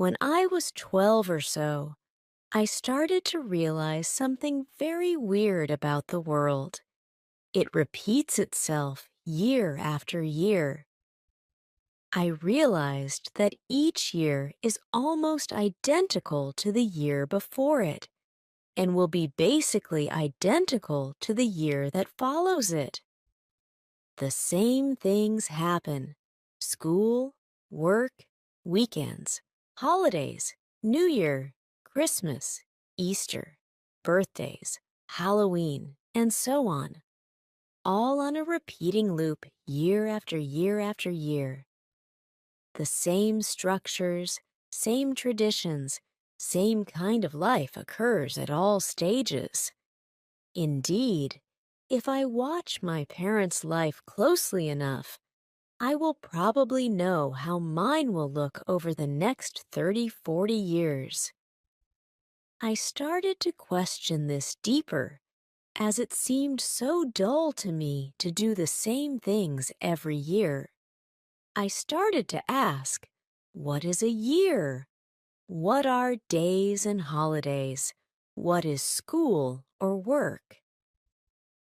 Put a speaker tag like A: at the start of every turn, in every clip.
A: When I was 12 or so, I started to realize something very weird about the world. It repeats itself year after year. I realized that each year is almost identical to the year before it, and will be basically identical to the year that follows it. The same things happen: school, work, weekends, holidays, New Year, Christmas, Easter, birthdays, Halloween, and so on, all on a repeating loop year after year after year. The same structures, same traditions, same kind of life occurs at all stages. Indeed, if I watch my parents' life closely enough, I will probably know how mine will look over the next 30-40 years. I started to question this deeper, as it seemed so dull to me to do the same things every year. I started to ask, what is a year? What are days and holidays? What is school or work?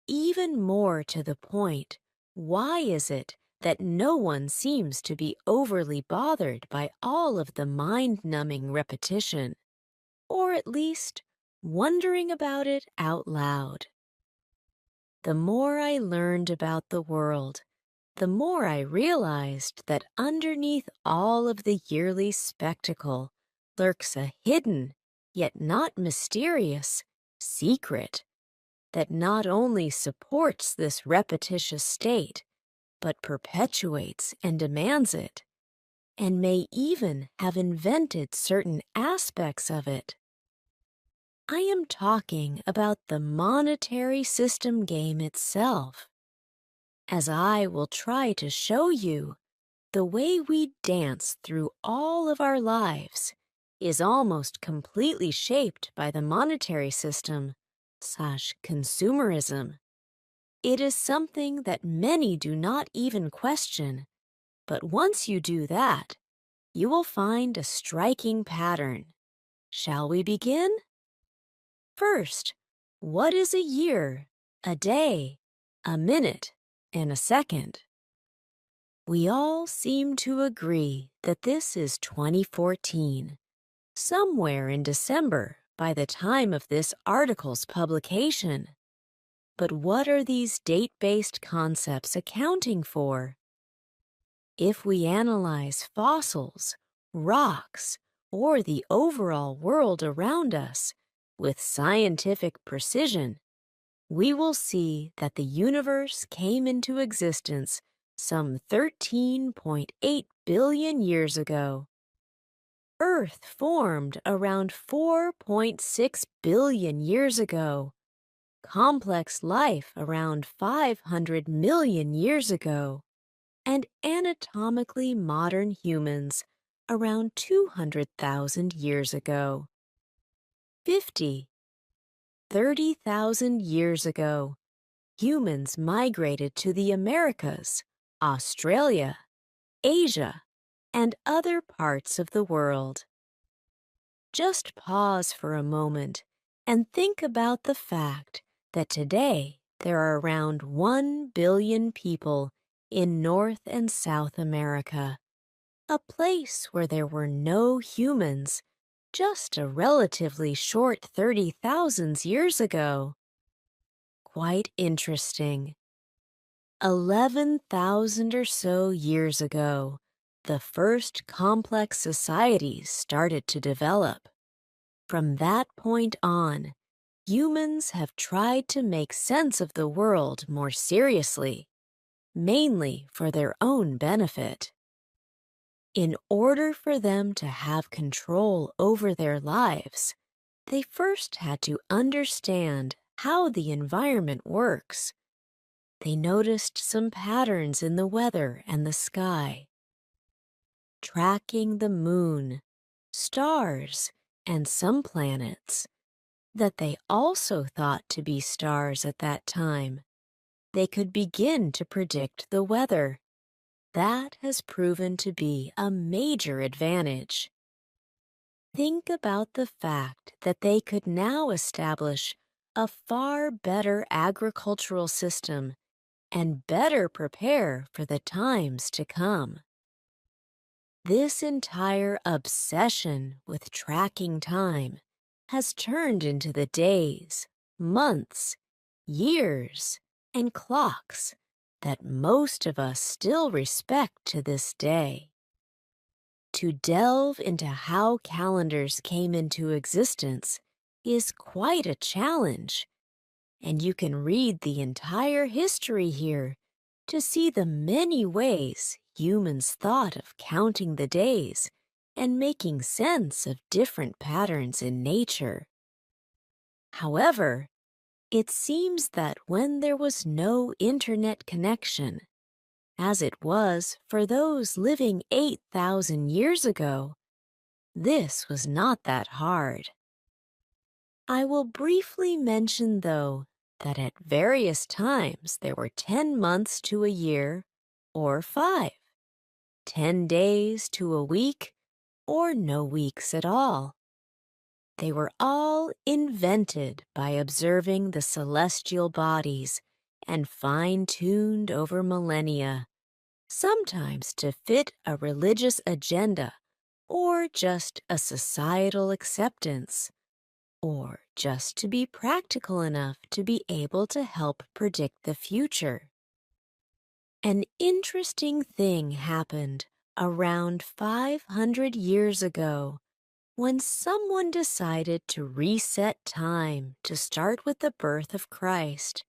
A: Even more to the point, why is it that no one seems to be overly bothered by all of the mind-numbing repetition, or at least wondering about it out loud? The more I learned about the world, the more I realized that underneath all of the yearly spectacle lurks a hidden, yet not mysterious, secret that not only supports this repetitious state, but perpetuates and demands it, and may even have invented certain aspects of it. I am talking about the monetary system game itself. As I will try to show you, the way we dance through all of our lives is almost completely shaped by the monetary system/consumerism. It is something that many do not even question, but once you do that, you will find a striking pattern. Shall we begin? First, what is a year, a day, a minute, and a second? We all seem to agree that this is 2014, somewhere in December by the time of this article's publication. But what are these date-based concepts accounting for? If we analyze fossils, rocks, or the overall world around us with scientific precision, we will see that the universe came into existence some 13.8 billion years ago. Earth formed around 4.6 billion years ago. Complex life around 500 million years ago, and anatomically modern humans around 200,000 years ago. 30,000 years ago, humans migrated to the Americas, Australia, Asia, and other parts of the world. Just pause for a moment and think about the fact that today there are around 1 billion people in North and South America, a place where there were no humans just a relatively short 30,000 years ago. Quite interesting. 11,000 or so years ago, the first complex societies started to develop. From that point on, humans have tried to make sense of the world more seriously, mainly for their own benefit. In order for them to have control over their lives, they first had to understand how the environment works. They noticed some patterns in the weather and the sky. Tracking the moon, stars, and some planets that they also thought to be stars at that time, they could begin to predict the weather. That has proven to be a major advantage. think about the fact that they could now establish a far better agricultural system and better prepare for the times to come. This entire obsession with tracking time has turned into the days, months, years, and clocks that most of us still respect to this day. To delve into how calendars came into existence is quite a challenge, and you can read the entire history here to see the many ways humans thought of counting the days and making sense of different patterns in nature. However, it seems that when there was no internet connection, as it was for those living 8,000 years ago, this was not that hard. I will briefly mention, though, that at various times there were 10 months to a year, or 5, 10 days to a week, or no weeks at all. They were all invented by observing the celestial bodies and fine-tuned over millennia, sometimes to fit a religious agenda or just a societal acceptance, or just to be practical enough to be able to help predict the future. An interesting thing happened around 500 years ago when someone decided to reset time to start with the birth of Christ,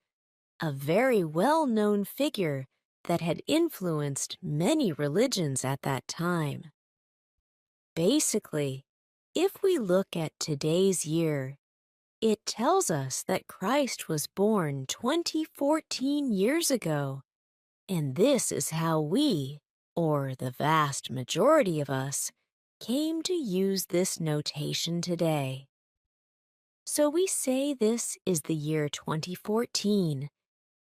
A: a very well-known figure that had influenced many religions at that time. Basically, if we look at today's year, it tells us that Christ was born 2014 years ago, and this is how we, or the vast majority of us, came to use this notation today. So we say this is the year 2014,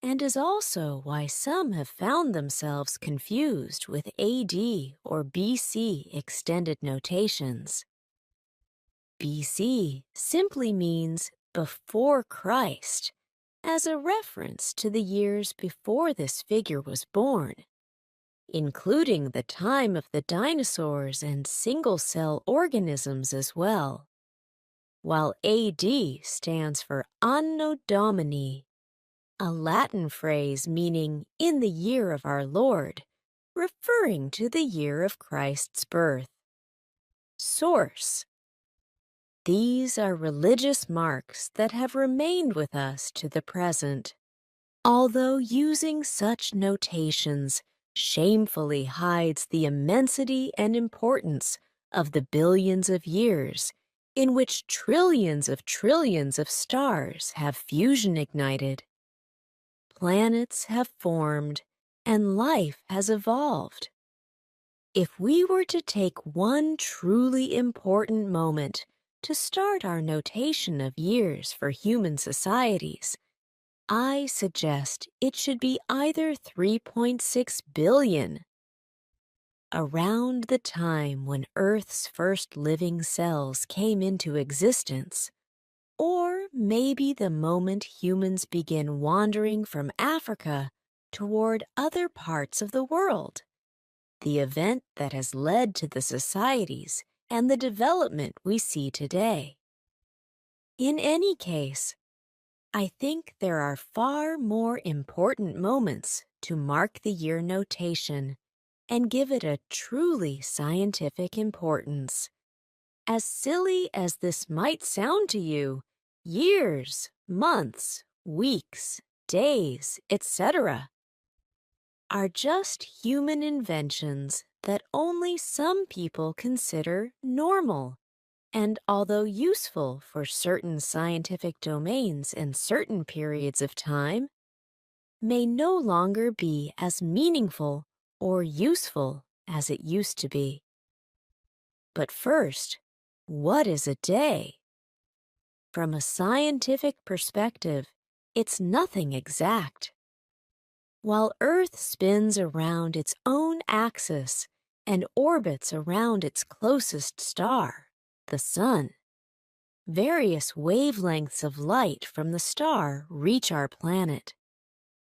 A: and is also why some have found themselves confused with AD or BC extended notations. BC simply means before Christ, as a reference to the years before this figure was born, including the time of the dinosaurs and single-cell organisms as well, while AD stands for Anno Domini, a Latin phrase meaning in the year of our Lord, referring to the year of Christ's birth. Source: these are religious marks that have remained with us to the present, although using such notations shamefully hides the immensity and importance of the billions of years in which trillions of stars have fusion ignited. Planets have formed, and life has evolved. If we were to take one truly important moment to start our notation of years for human societies, I suggest it should be either 3.6 billion, around the time when Earth's first living cells came into existence, or maybe the moment humans begin wandering from Africa toward other parts of the world, the event that has led to the societies and the development we see today. In any case, I think there are far more important moments to mark the year notation and give it a truly scientific importance. As silly as this might sound to you, years, months, weeks, days, etc., are just human inventions that only some people consider normal, and although useful for certain scientific domains and certain periods of time, may no longer be as meaningful or useful as it used to be. But first, what is a day? From a scientific perspective, it's nothing exact. While Earth spins around its own axis and orbits around its closest star, the sun. Various wavelengths of light from the star reach our planet.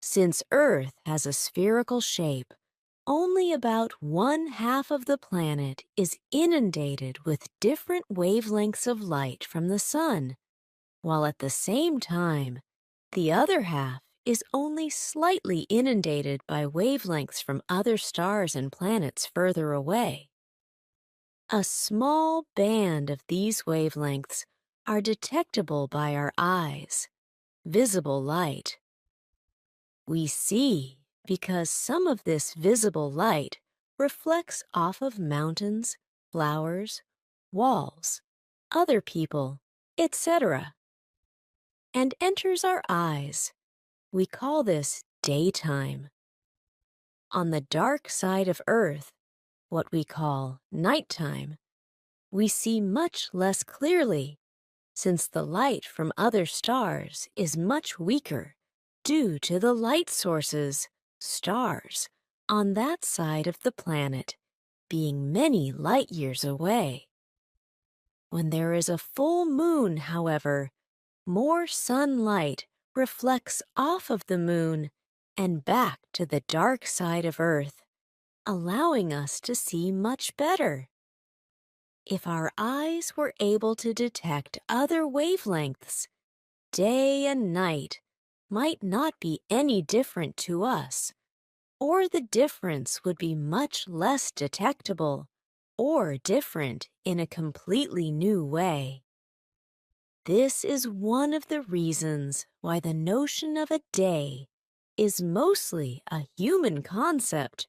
A: Since Earth has a spherical shape, only about 1/2 of the planet is inundated with different wavelengths of light from the sun, while at the same time, the other half is only slightly inundated by wavelengths from other stars and planets further away. A small band of these wavelengths are detectable by our eyes, visible light. We see because some of this visible light reflects off of mountains, flowers, walls, other people, etc., and enters our eyes. We call this daytime. On the dark side of Earth, what we call nighttime, we see much less clearly, since the light from other stars is much weaker due to the light sources, stars, on that side of the planet being many light years away. When there is a full moon, however, more sunlight reflects off of the moon and back to the dark side of Earth, allowing us to see much better. If our eyes were able to detect other wavelengths, day and night might not be any different to us, or the difference would be much less detectable or different in a completely new way. This is one of the reasons why the notion of a day is mostly a human concept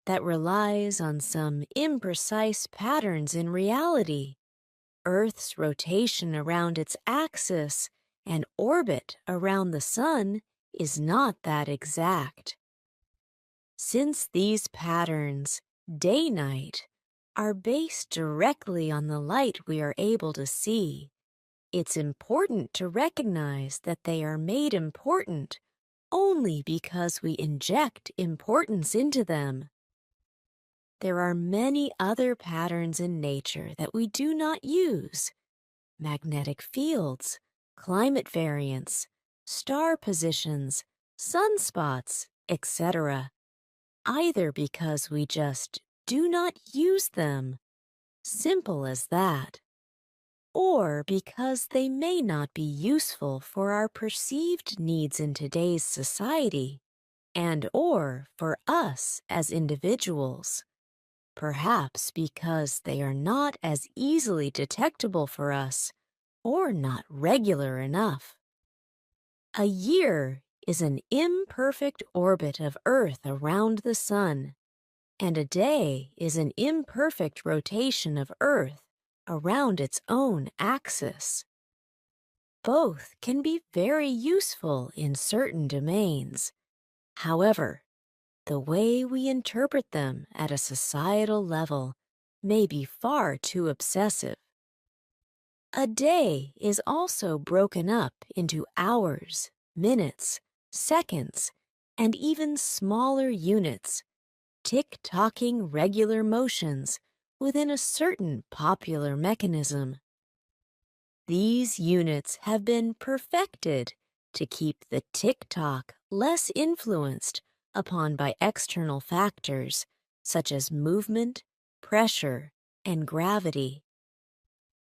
A: that relies on some imprecise patterns in reality. Earth's rotation around its axis and orbit around the sun is not that exact. Since these patterns, day-night, are based directly on the light we are able to see, it's important to recognize that they are made important only because we inject importance into them. There are many other patterns in nature that we do not use: magnetic fields, climate variance, star positions, sunspots, etc., either because we just do not use them, simple as that, or because they may not be useful for our perceived needs in today's society, and/or for us as individuals. Perhaps because they are not as easily detectable for us, or not regular enough. A year is an imperfect orbit of Earth around the sun, and a day is an imperfect rotation of Earth around its own axis. Both can be very useful in certain domains. However, the way we interpret them at a societal level may be far too obsessive. A day is also broken up into hours, minutes, seconds, and even smaller units, tick-tocking regular motions within a certain popular mechanism. These units have been perfected to keep the tick-tock less influenced upon by external factors such as movement, pressure, and gravity.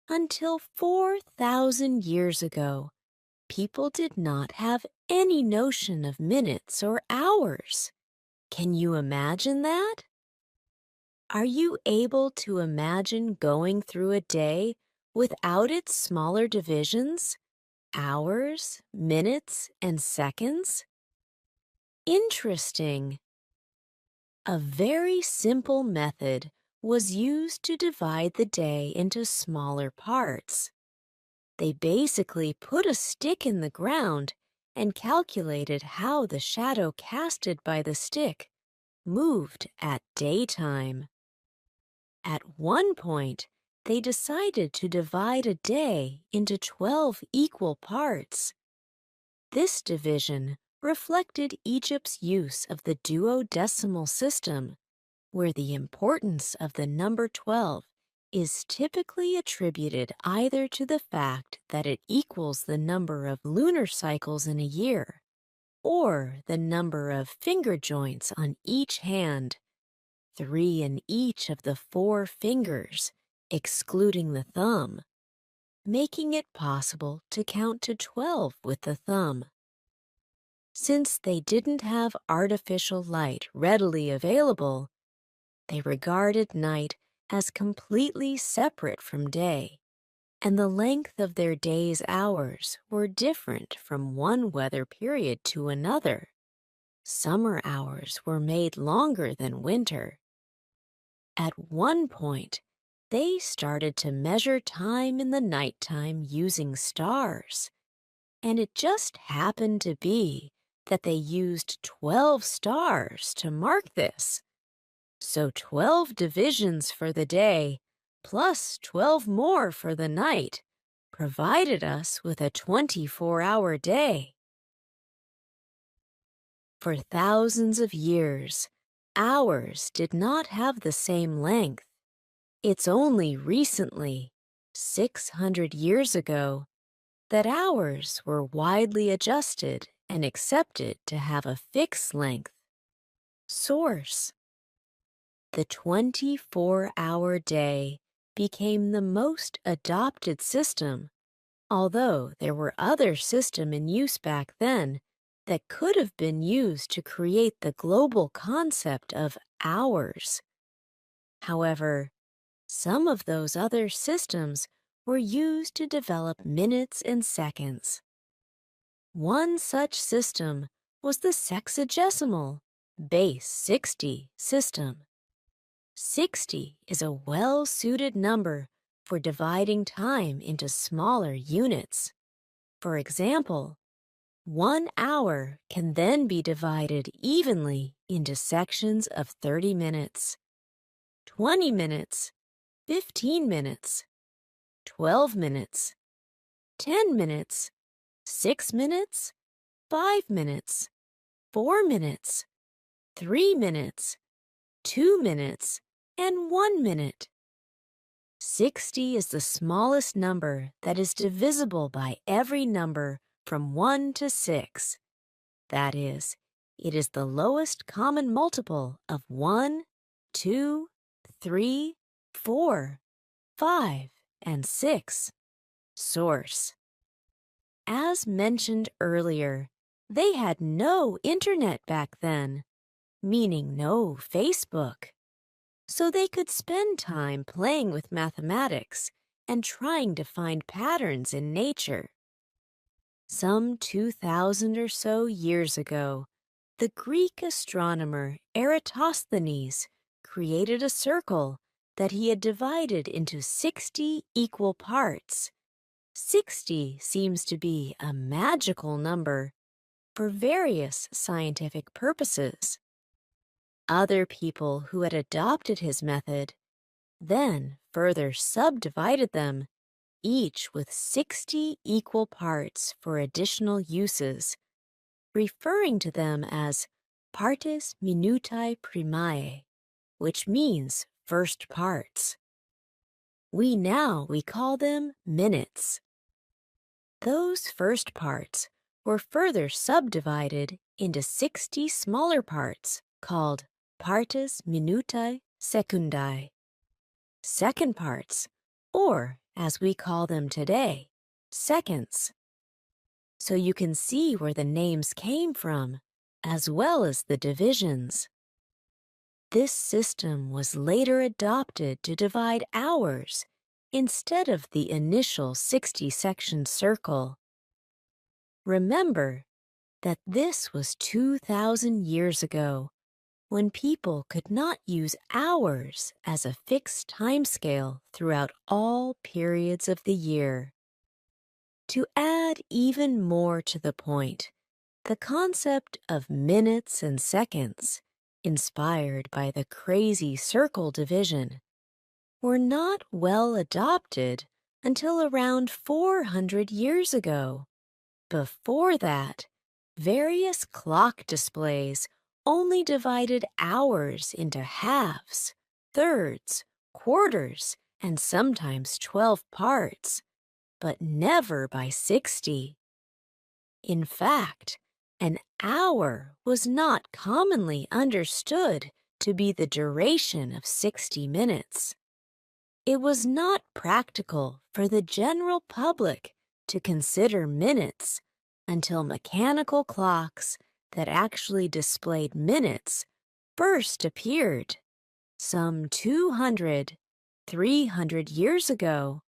A: Until 4,000 years ago, people did not have any notion of minutes or hours. Can you imagine that? Are you able to imagine going through a day without its smaller divisions, hours, minutes, and seconds? Interesting. A very simple method was used to divide the day into smaller parts. They basically put a stick in the ground and calculated how the shadow casted by the stick moved at daytime. At one point, they decided to divide a day into 12 equal parts. This division reflected Egypt's use of the duodecimal system, where the importance of the number 12 is typically attributed either to the fact that it equals the number of lunar cycles in a year, or the number of finger joints on each hand, 3 in each of the 4 fingers, excluding the thumb, making it possible to count to 12 with the thumb. Since they didn't have artificial light readily available, they regarded night as completely separate from day, and the length of their day's hours were different from one weather period to another. Summer hours were made longer than winter. At one point, they started to measure time in the nighttime using stars, and it just happened to be that they used 12 stars to mark this. So 12 divisions for the day, plus 12 more for the night, provided us with a 24-hour day. For thousands of years, hours did not have the same length. It's only recently, 600 years ago, that hours were widely adjusted and accepted to have a fixed length. Source: the 24-hour day became the most adopted system, although there were other systems in use back then that could have been used to create the global concept of hours. However, some of those other systems were used to develop minutes and seconds. One such system was the sexagesimal, base 60 system. 60 is a well-suited number for dividing time into smaller units. For example, 1 hour can then be divided evenly into sections of 30 minutes, 20 minutes, 15 minutes, 12 minutes, 10 minutes, 6 minutes, 5 minutes, 4 minutes, 3 minutes, 2 minutes, and 1 minute. 60 is the smallest number that is divisible by every number from 1 to 6. That is, it is the lowest common multiple of 1, 2, 3, 4, 5, and 6. Source: as mentioned earlier, they had no internet back then, meaning no Facebook. So they could spend time playing with mathematics and trying to find patterns in nature. Some 2,000 or so years ago, the Greek astronomer Eratosthenes created a circle that he had divided into 60 equal parts. 60 seems to be a magical number for various scientific purposes. Other people who had adopted his method then further subdivided them, each with 60 equal parts for additional uses, referring to them as partes minutae primae, which means first parts. We call them minutes. Those first parts were further subdivided into 60 smaller parts called partes minutae secundae. Second parts, or as we call them today, seconds. So you can see where the names came from, as well as the divisions. This system was later adopted to divide hours instead of the initial 60-section circle. Remember that this was 2,000 years ago, when people could not use hours as a fixed timescale throughout all periods of the year. To add even more to the point, the concept of minutes and seconds, inspired by the crazy circle division, were not well adopted until around 400 years ago. Before that, various clock displays only divided hours into halves, thirds, quarters, and sometimes 12 parts, but never by 60. In fact, an hour was not commonly understood to be the duration of 60 minutes. It was not practical for the general public to consider minutes until mechanical clocks that actually displayed minutes first appeared, some 200, 300 years ago.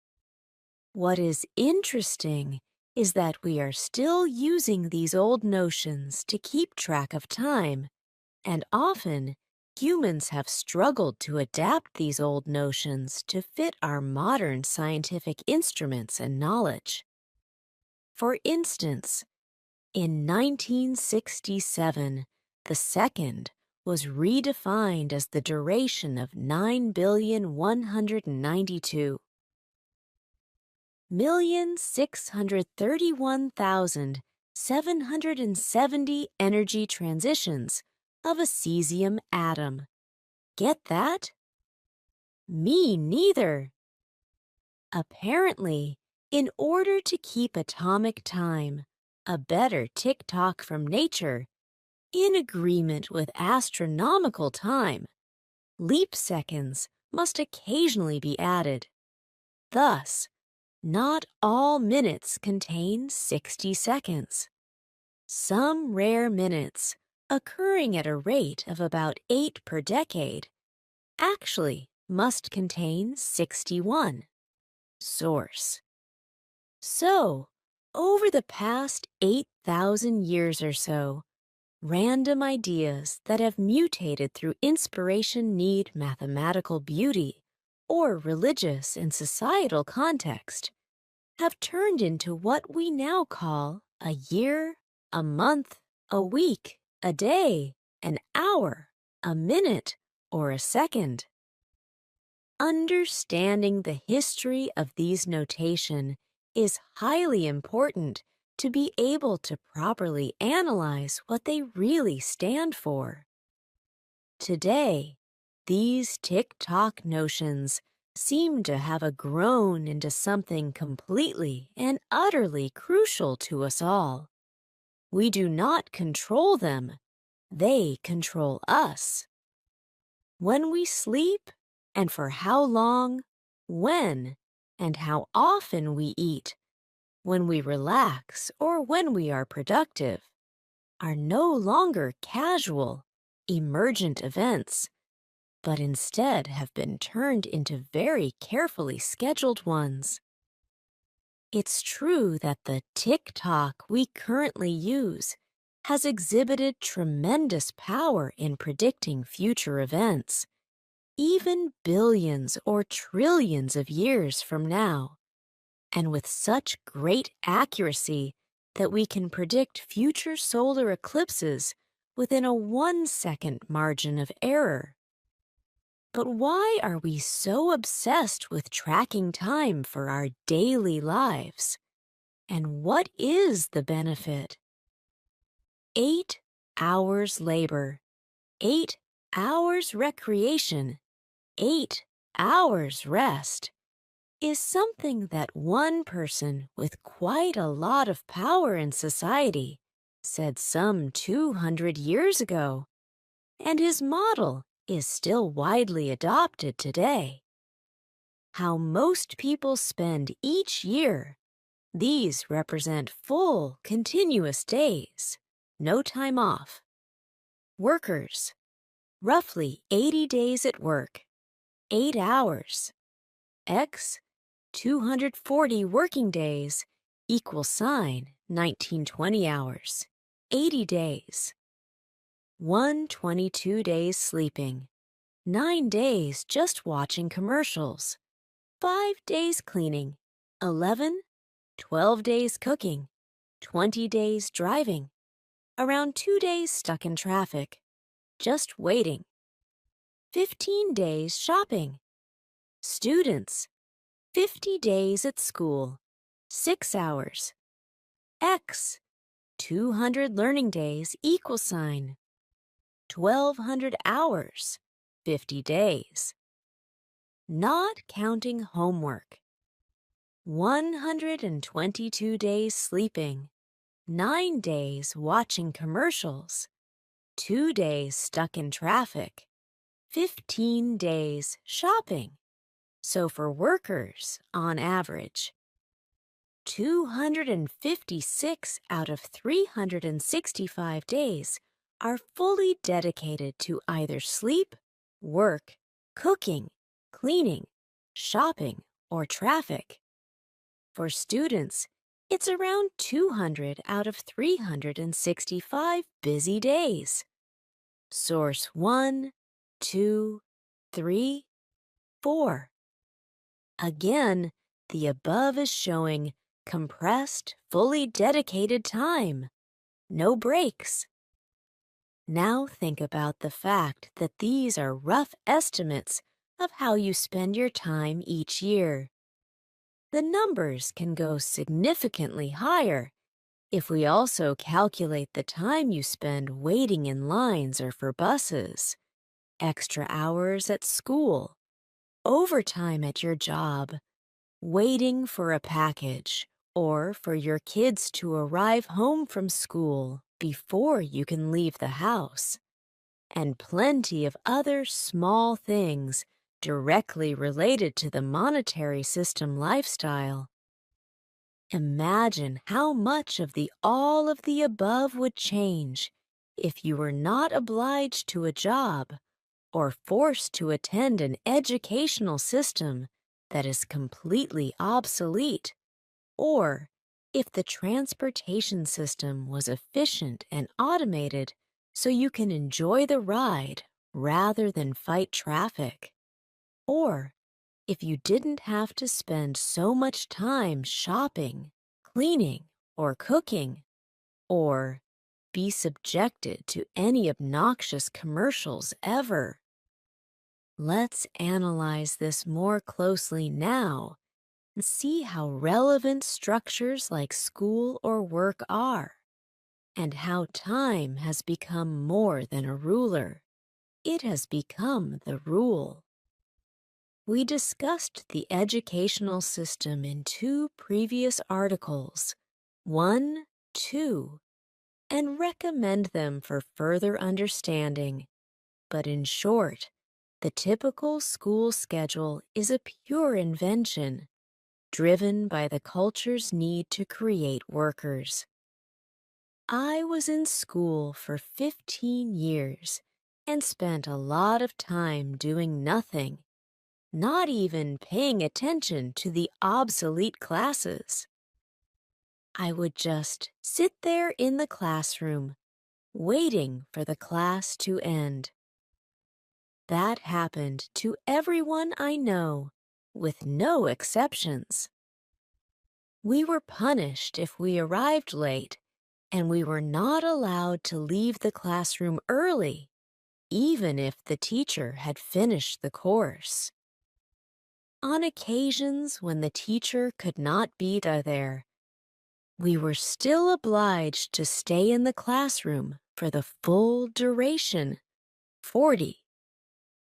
A: What is interesting is that we are still using these old notions to keep track of time, and often humans have struggled to adapt these old notions to fit our modern scientific instruments and knowledge. For instance, in 1967, the second was redefined as the duration of 9,192,631,770 energy transitions of a cesium atom. Get that? Me neither. Apparently, in order to keep atomic time, a better tick-tock from nature, in agreement with astronomical time, leap seconds must occasionally be added. Thus, not all minutes contain 60 seconds. Some rare minutes, occurring at a rate of about 8 per decade, actually must contain 61. Source. So, over the past 8,000 years or so, random ideas that have mutated through inspiration need mathematical beauty or religious and societal context have turned into what we now call a year, a month, a week, a day, an hour, a minute, or a second. Understanding the history of these notation is highly important to be able to properly analyze what they really stand for. Today, these tick-tock notions seem to have grown into something completely and utterly crucial to us all. We do not control them, they control us. When we sleep, and for how long, when, and how often we eat, when we relax or when we are productive, are no longer casual, emergent events, but instead have been turned into very carefully scheduled ones. It's true that the tick-tock we currently use has exhibited tremendous power in predicting future events, even billions or trillions of years from now, and with such great accuracy that we can predict future solar eclipses within a 1-second margin of error. But why are we so obsessed with tracking time for our daily lives? And what is the benefit? 8 hours labor, 8 hours recreation, 8 hours rest is something that one person with quite a lot of power in society said some 200 years ago, and his model is still widely adopted today. How most people spend each year, these represent full, continuous days, no time off. Workers, roughly 80 days at work, 8 hours. X, 240 working days, equals sign 1920 hours, 80 days. 122 days sleeping, 9 days just watching commercials, 5 days cleaning, 11, 12 days cooking, 20 days driving, around 2 days stuck in traffic, just waiting, 15 days shopping. Students, 50 days at school, 6 hours. X, 200 learning days equals sign 1,200 hours, 50 days. not counting homework. 122 days sleeping, 9 days watching commercials, 2 days stuck in traffic, 15 days shopping. So for workers, on average, 256 out of 365 days are fully dedicated to either sleep, work, cooking, cleaning, shopping, or traffic. For students, it's around 200 out of 365 busy days. Source 1, 2, 3, 4. Again, the above is showing compressed, fully dedicated time. No breaks. Now think about the fact that these are rough estimates of how you spend your time each year. The numbers can go significantly higher if we also calculate the time you spend waiting in lines or for buses, extra hours at school, overtime at your job, waiting for a package, or for your kids to arrive home from school before you can leave the house, and plenty of other small things directly related to the monetary system lifestyle. Imagine how much of the all of the above would change if you were not obliged to a job or forced to attend an educational system that is completely obsolete, or if the transportation system was efficient and automated so you can enjoy the ride rather than fight traffic, or if you didn't have to spend so much time shopping, cleaning, or cooking, or be subjected to any obnoxious commercials ever. Let's analyze this more closely now and see how relevant structures like school or work are, and how time has become more than a ruler. It has become the rule. We discussed the educational system in 2 previous articles, 1, 2, and recommend them for further understanding. But in short, the typical school schedule is a pure invention, driven by the culture's need to create workers. I was in school for 15 years and spent a lot of time doing nothing, not even paying attention to the obsolete classes. I would just sit there in the classroom, waiting for the class to end. That happened to everyone I know, with no exceptions. We were punished if we arrived late, and we were not allowed to leave the classroom early, even if the teacher had finished the course. On occasions when the teacher could not be there, we were still obliged to stay in the classroom for the full duration, 40,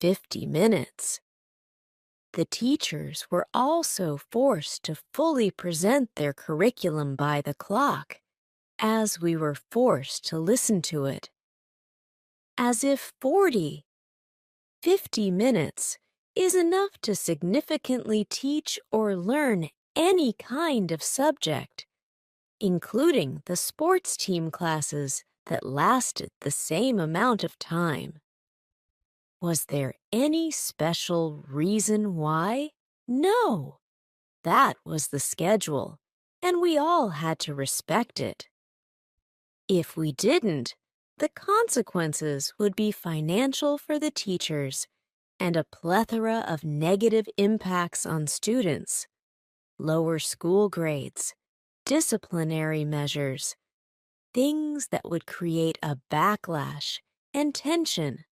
A: 50 minutes. The teachers were also forced to fully present their curriculum by the clock, as we were forced to listen to it. As if 40, 50 minutes is enough to significantly teach or learn any kind of subject, including the sports team classes that lasted the same amount of time. Was there any special reason why? No. That was the schedule, and we all had to respect it. If we didn't, the consequences would be financial for the teachers and a plethora of negative impacts on students, lower school grades, disciplinary measures, things that would create a backlash and tension,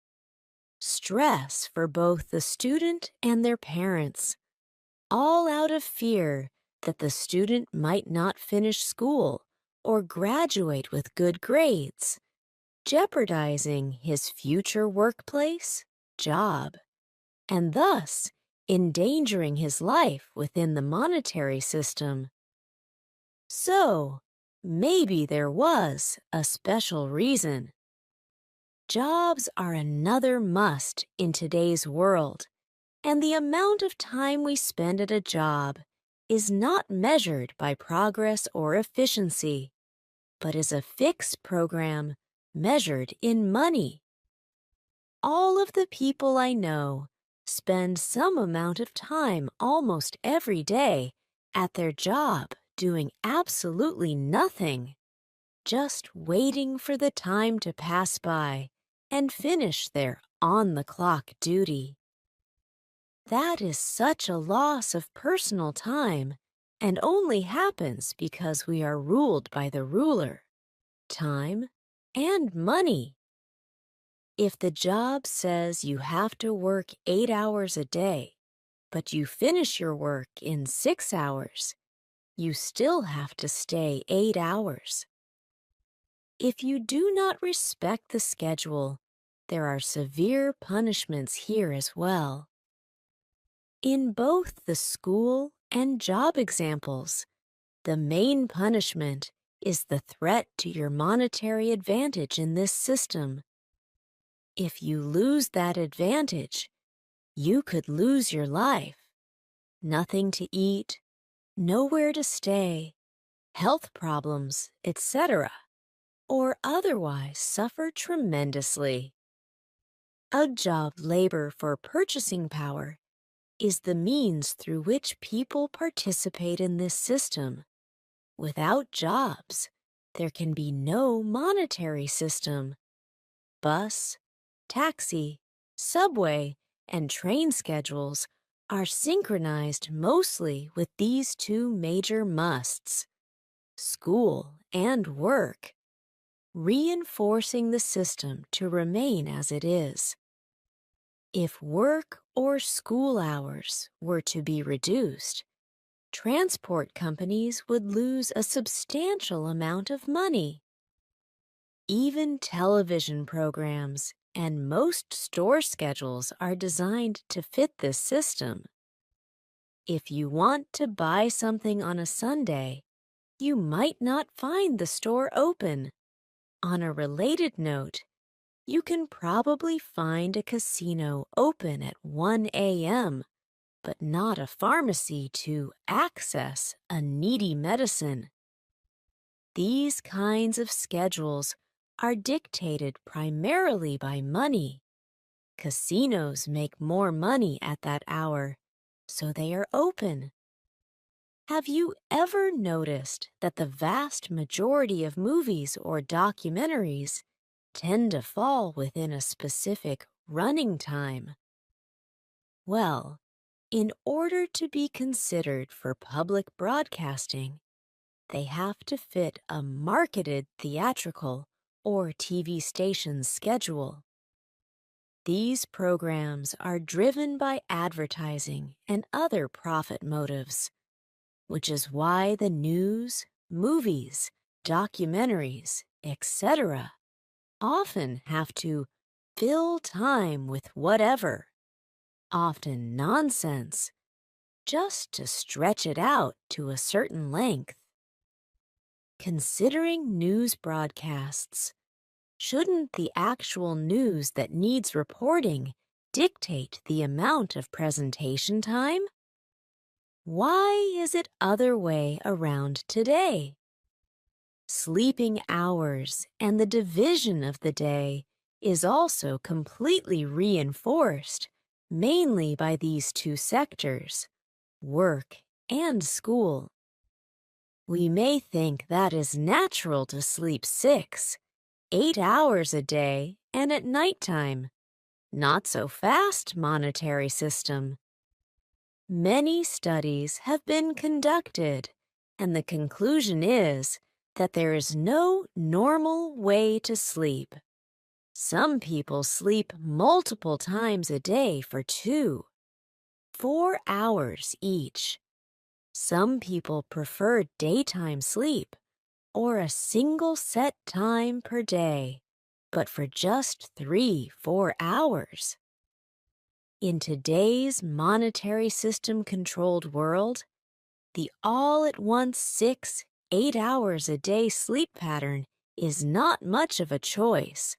A: stress for both the student and their parents, all out of fear that the student might not finish school or graduate with good grades, jeopardizing his future workplace, job, and thus endangering his life within the monetary system. So, maybe there was a special reason. Jobs are another must in today's world, and the amount of time we spend at a job is not measured by progress or efficiency, but is a fixed program measured in money. All of the people I know spend some amount of time almost every day at their job doing absolutely nothing, just waiting for the time to pass by and finish their on-the-clock duty. That is such a loss of personal time and only happens because we are ruled by the ruler, time and money. If the job says you have to work 8 hours a day, but you finish your work in 6 hours, you still have to stay 8 hours. If you do not respect the schedule, there are severe punishments here as well. In both the school and job examples, the main punishment is the threat to your monetary advantage in this system. If you lose that advantage, you could lose your life. Nothing to eat, nowhere to stay, health problems, etc., or otherwise suffer tremendously. A job labor for purchasing power is the means through which people participate in this system. Without jobs, there can be no monetary system. Bus, taxi, subway, and train schedules are synchronized mostly with these two major musts, school and work, reinforcing the system to remain as it is. If work or school hours were to be reduced, transport companies would lose a substantial amount of money. Even television programs and most store schedules are designed to fit this system. If you want to buy something on a Sunday, you might not find the store open. On a related note, you can probably find a casino open at 1 a.m., but not a pharmacy to access a needy medicine. These kinds of schedules are dictated primarily by money. Casinos make more money at that hour, so they are open. Have you ever noticed that the vast majority of movies or documentaries tend to fall within a specific running time? Well, in order to be considered for public broadcasting, they have to fit a marketed theatrical or TV station's schedule. These programs are driven by advertising and other profit motives, which is why the news, movies, documentaries, etc. often have to fill time with whatever, often nonsense, just to stretch it out to a certain length. Considering news broadcasts, shouldn't the actual news that needs reporting dictate the amount of presentation time? Why is it other way around today? Sleeping hours and the division of the day is also completely reinforced, mainly by these two sectors, work and school. We may think that is natural to sleep 6, 8 hours a day and at nighttime. Not so fast, monetary system. Many studies have been conducted, and the conclusion is that there is no normal way to sleep. Some people sleep multiple times a day for 2, 4 hours each. Some people prefer daytime sleep or a single set time per day, but for just 3, 4 hours. In today's monetary system controlled world, the all at once 8 hours a day sleep pattern is not much of a choice.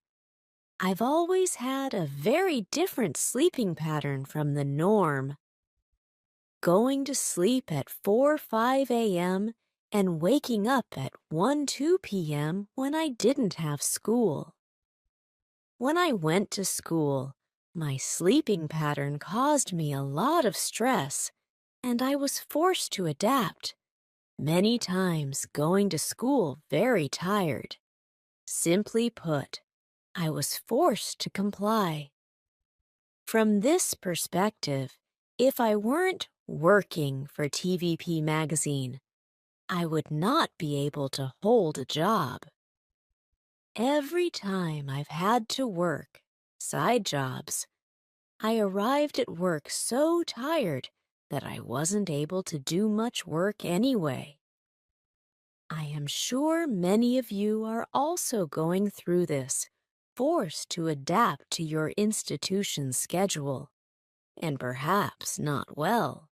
A: I've always had a very different sleeping pattern from the norm. Going to sleep at 4-5 a.m. and waking up at 1-2 p.m. when I didn't have school. When I went to school, my sleeping pattern caused me a lot of stress, and I was forced to adapt, many times going to school very tired. Simply put, I was forced to comply. From this perspective, if I weren't working for TVP magazine, I would not be able to hold a job. Every time I've had to work, side jobs, I arrived at work so tired that I wasn't able to do much work anyway. I am sure many of you are also going through this, forced to adapt to your institution's schedule, and perhaps not well.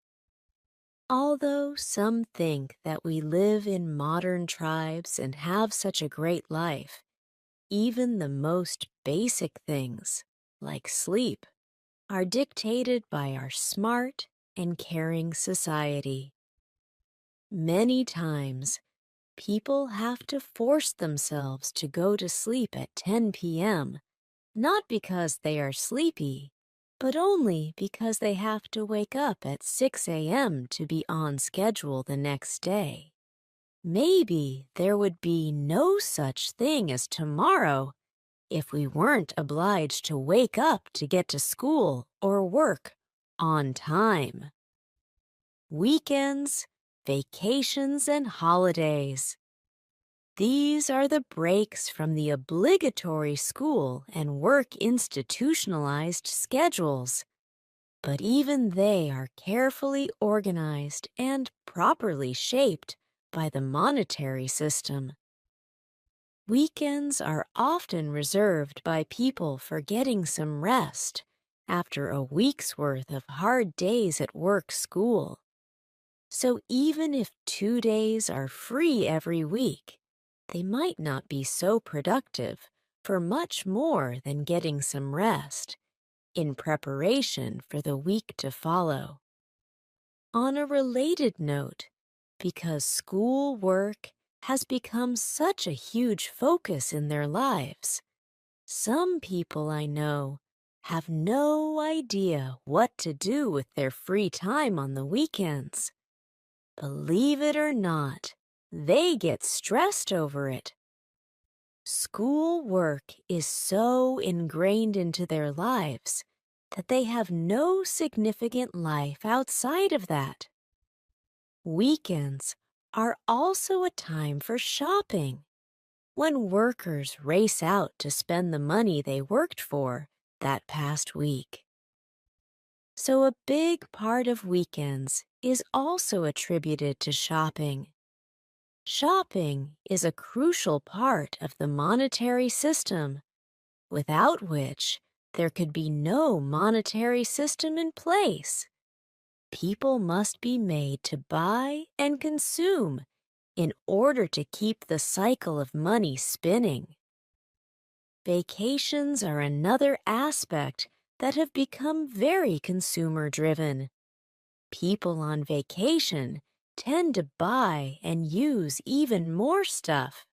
A: Although some think that we live in modern tribes and have such a great life, even the most basic things, like sleep, are dictated by our smart and caring society. Many times, people have to force themselves to go to sleep at 10 p.m., not because they are sleepy, but only because they have to wake up at 6 a.m. to be on schedule the next day. Maybe there would be no such thing as tomorrow if we weren't obliged to wake up to get to school or work on time. Weekends, vacations, and holidays. These are the breaks from the obligatory school and work institutionalized schedules, but even they are carefully organized and properly shaped by the monetary system. Weekends are often reserved by people for getting some rest after a week's worth of hard days at school. So even if 2 days are free every week, they might not be so productive for much more than getting some rest in preparation for the week to follow. On a related note, because school work has become such a huge focus in their lives, some people I know have no idea what to do with their free time on the weekends. Believe it or not, they get stressed over it. School work is so ingrained into their lives that they have no significant life outside of that. Weekends are also a time for shopping, when workers race out to spend the money they worked for that past week. So a big part of weekends is also attributed to shopping. Shopping is a crucial part of the monetary system, without which there could be no monetary system in place. People must be made to buy and consume in order to keep the cycle of money spinning. Vacations are another aspect that have become very consumer-driven. People on vacation tend to buy and use even more stuff.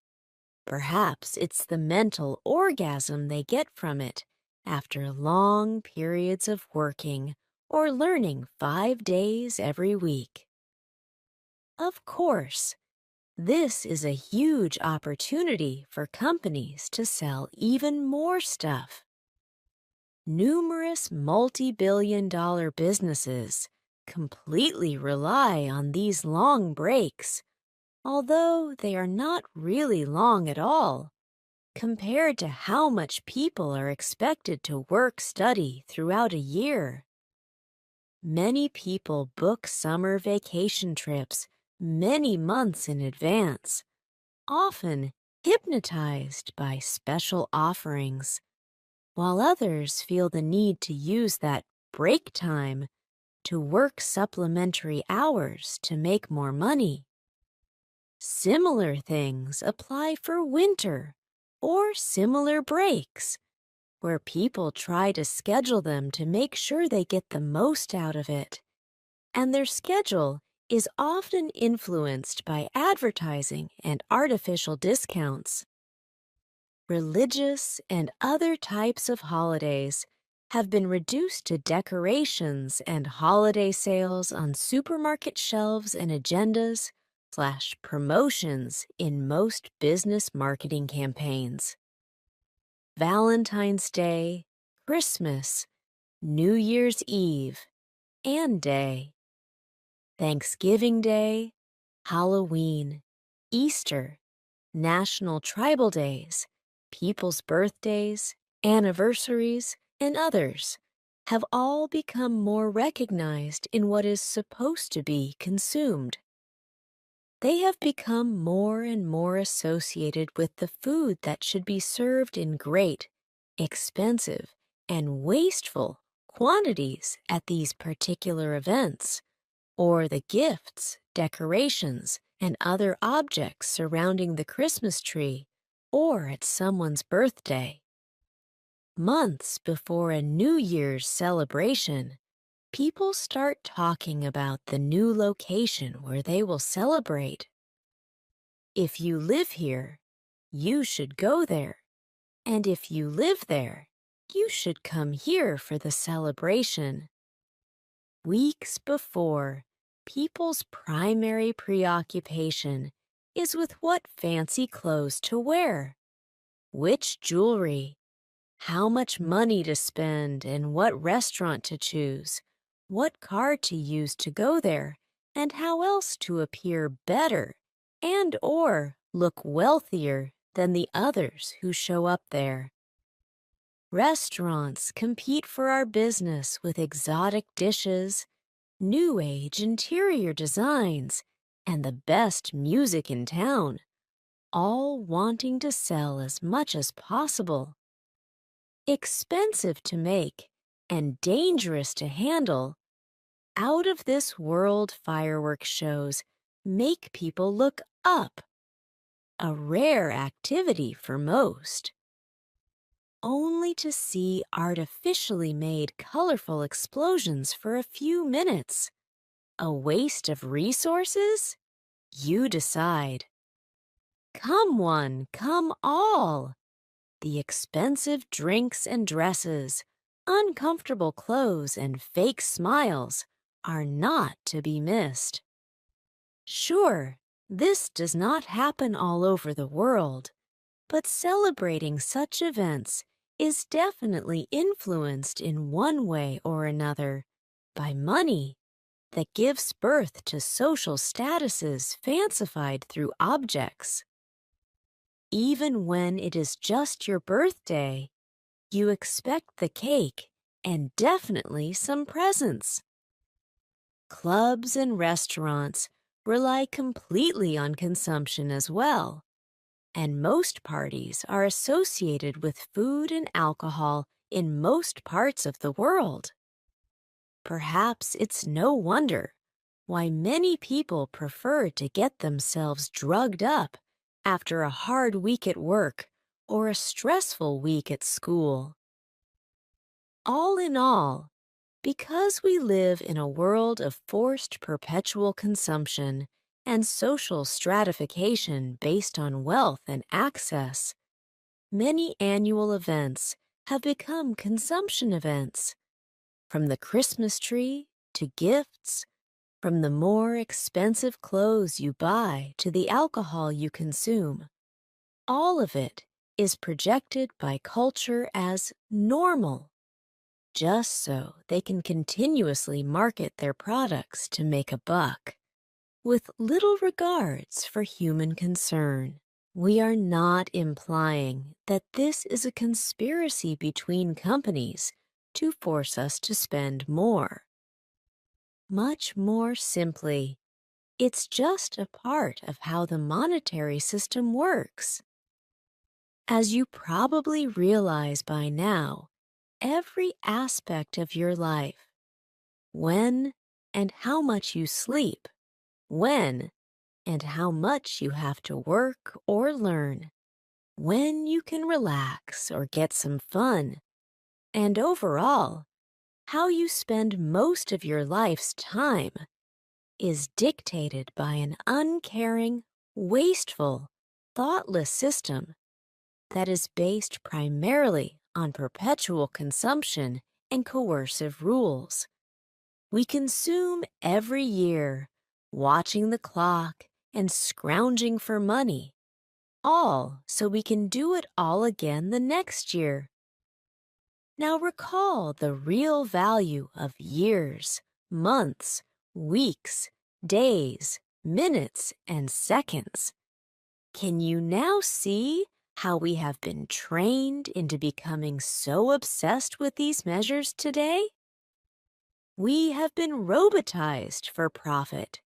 A: Perhaps it's the mental orgasm they get from it after long periods of working or learning 5 days every week. Of course, this is a huge opportunity for companies to sell even more stuff. Numerous multi-billion-dollar businesses completely rely on these long breaks, although they are not really long at all, compared to how much people are expected to study throughout a year. Many people book summer vacation trips many months in advance, often hypnotized by special offerings, while others feel the need to use that break time, to work supplementary hours to make more money. Similar things apply for winter or similar breaks, where people try to schedule them to make sure they get the most out of it. And their schedule is often influenced by advertising and artificial discounts. Religious and other types of holidays have been reduced to decorations and holiday sales on supermarket shelves and agendas, / promotions in most business marketing campaigns. Valentine's Day, Christmas, New Year's Eve, and Day, Thanksgiving Day, Halloween, Easter, National Tribal Days, People's Birthdays, anniversaries, and others have all become more recognized in what is supposed to be consumed. They have become more and more associated with the food that should be served in great, expensive, and wasteful quantities at these particular events, or the gifts, decorations, and other objects surrounding the Christmas tree or at someone's birthday. Months before a New Year's celebration, people start talking about the new location where they will celebrate. If you live here, you should go there. And if you live there, you should come here for the celebration. Weeks before, people's primary preoccupation is with what fancy clothes to wear, which jewelry, how much money to spend, and what restaurant to choose, what car to use to go there, and how else to appear better and/or look wealthier than the others who show up there. Restaurants compete for our business with exotic dishes, new age interior designs, and the best music in town, all wanting to sell as much as possible. Expensive to make and dangerous to handle, out-of-this-world fireworks shows make people look up, a rare activity for most. Only to see artificially made colorful explosions for a few minutes. A waste of resources? You decide. Come one, come all. The expensive drinks and dresses, uncomfortable clothes, and fake smiles are not to be missed. Sure, this does not happen all over the world, but celebrating such events is definitely influenced in one way or another by money that gives birth to social statuses fancified through objects. Even when it is just your birthday, you expect the cake and definitely some presents. Clubs and restaurants rely completely on consumption as well, and most parties are associated with food and alcohol in most parts of the world. Perhaps it's no wonder why many people prefer to get themselves drugged up after a hard week at work or a stressful week at school. All in all, because we live in a world of forced perpetual consumption and social stratification based on wealth and access, many annual events have become consumption events. From the Christmas tree to gifts, from the more expensive clothes you buy to the alcohol you consume, all of it is projected by culture as normal, just so they can continuously market their products to make a buck, with little regards for human concern. We are not implying that this is a conspiracy between companies to force us to spend more. Much more simply, it's just a part of how the monetary system works. As you probably realize by now, every aspect of your life. When and how much you sleep. When and how much you have to work or learn. When you can relax or get some fun. And overall, how you spend most of your life's time is dictated by an uncaring, wasteful, thoughtless system that is based primarily on perpetual consumption and coercive rules. We consume every year, watching the clock and scrounging for money, all so we can do it all again the next year. Now recall the real value of years, months, weeks, days, minutes, and seconds. Can you now see how we have been trained into becoming so obsessed with these measures today? We have been robotized for profit.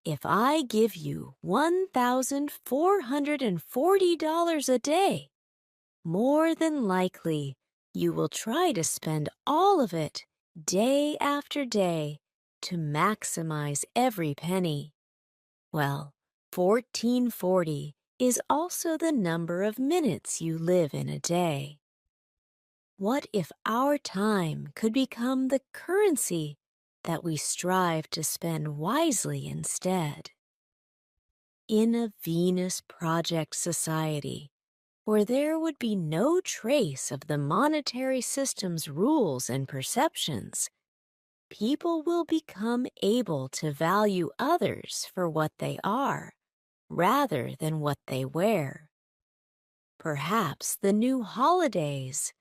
A: If I give you $1,440 a day, more than likely you will try to spend all of it day after day to maximize every penny. Well, 1440 is also the number of minutes you live in a day. What if our time could become the currency that we strive to spend wisely instead? In a Venus Project society, where there would be no trace of the monetary system's rules and perceptions, people will become able to value others for what they are, rather than what they wear. Perhaps the new holidays,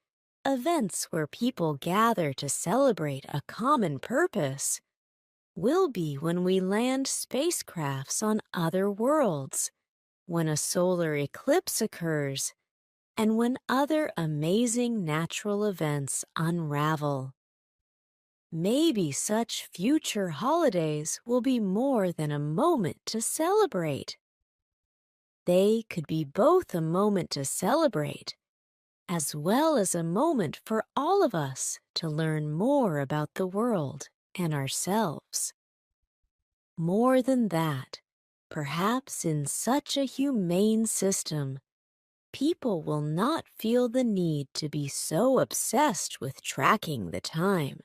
A: events where people gather to celebrate a common purpose, will be when we land spacecrafts on other worlds, when a solar eclipse occurs, and when other amazing natural events unravel. Maybe such future holidays will be more than a moment to celebrate. They could be both a moment to celebrate, as well as a moment for all of us to learn more about the world and ourselves. More than that, perhaps in such a humane system, people will not feel the need to be so obsessed with tracking the time.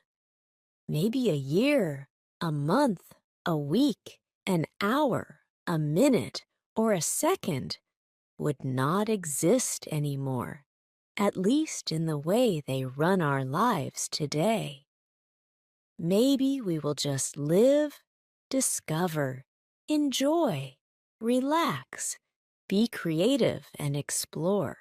A: Maybe a year, a month, a week, an hour, a minute, or a second would not exist anymore, at least in the way they run our lives today. Maybe we will just live, discover, enjoy, relax, be creative, and explore.